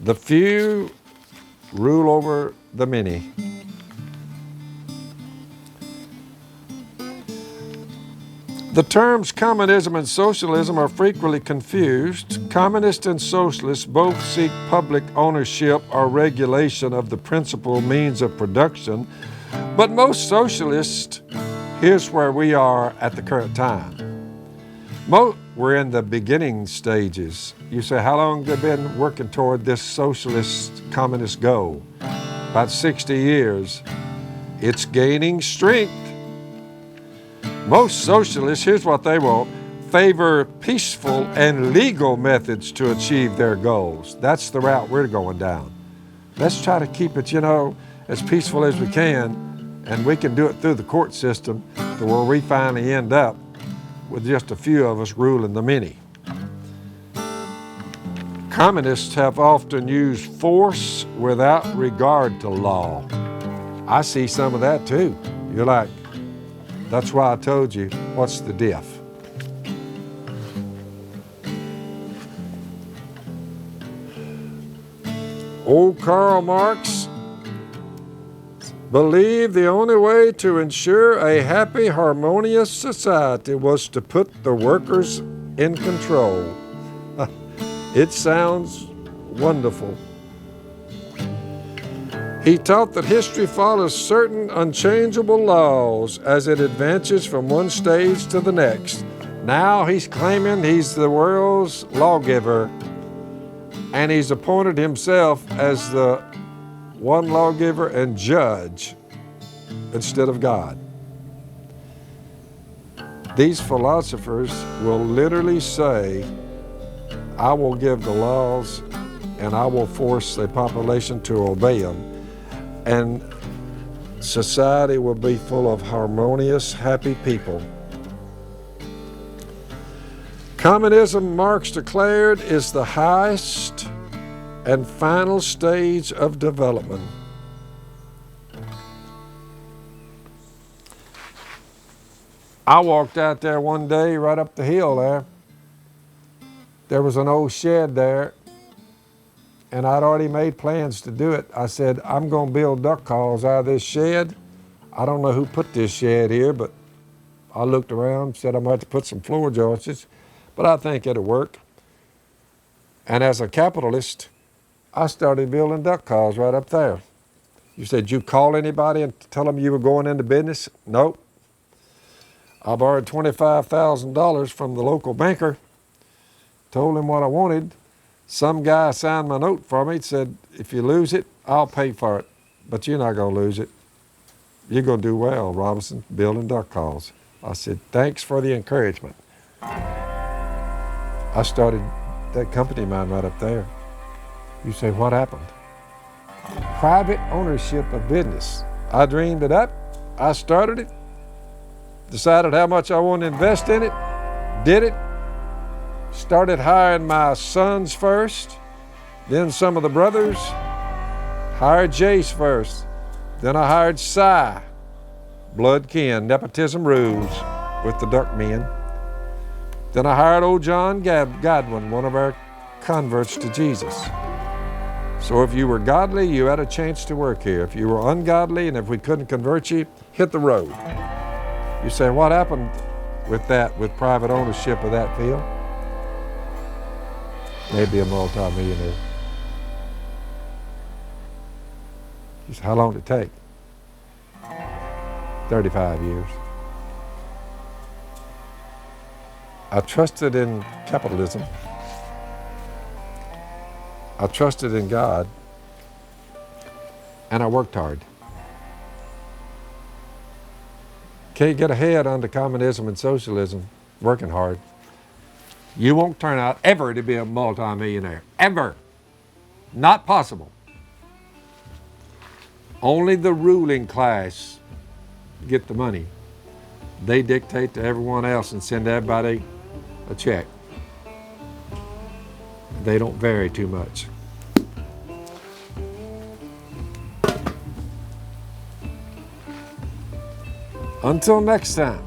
The few rule over the many. The terms communism and socialism are frequently confused. Communists and socialists both seek public ownership or regulation of the principal means of production, but most socialists, here's where we are at the current time. We're in the beginning stages. You say, how long have they been working toward this socialist communist goal? About 60 years. It's gaining strength. Most socialists, here's what they want, favor peaceful and legal methods to achieve their goals. That's the route we're going down. Let's try to keep it, as peaceful as we can, and we can do it through the court system to where we finally end up with just a few of us ruling the many. Communists have often used force without regard to law. I see some of that too. You're like, that's why I told you, what's the diff? Old Karl Marx believed the only way to ensure a happy, harmonious society was to put the workers in control. It sounds wonderful. He taught that history follows certain unchangeable laws as it advances from one stage to the next. Now he's claiming he's the world's lawgiver, and he's appointed himself as the one lawgiver and judge instead of God. These philosophers will literally say, I will give the laws and I will force the population to obey them, and society will be full of harmonious, happy people. Communism, Marx declared, is the highest and final stage of development. I walked out there one day, right up the hill there. There was an old shed there, and I'd already made plans to do it. I said, I'm going to build duck calls out of this shed. I don't know who put this shed here, but I looked around, said I might have to put some floor joists, but I think it'll work. And as a capitalist, I started building duck calls right up there. You said, you call anybody and tell them you were going into business? Nope. I borrowed $25,000 from the local banker, told him what I wanted. Some guy signed my note for me, said, if you lose it, I'll pay for it, but you're not going to lose it. You're going to do well, Robertson, building duck calls. I said, thanks for the encouragement. I started that company of mine right up there. You say, what happened? Private ownership of business. I dreamed it up. I started it, decided how much I wanted to invest in it, did it, started hiring my sons first, then some of the brothers, hired Jace first, then I hired Cy, blood kin, nepotism rules with the duck men. Then I hired old John Godwin, one of our converts to Jesus. So if you were godly, you had a chance to work here. If you were ungodly, and if we couldn't convert you, hit the road. You say, what happened with that, with private ownership of that field? Maybe a multi-millionaire. You say, how long did it take? 35 years. I trusted in capitalism. I trusted in God, and I worked hard. Can't get ahead under communism and socialism working hard. You won't turn out ever to be a multimillionaire, ever. Not possible. Only the ruling class get the money. They dictate to everyone else and send everybody a check. They don't vary too much. Until next time.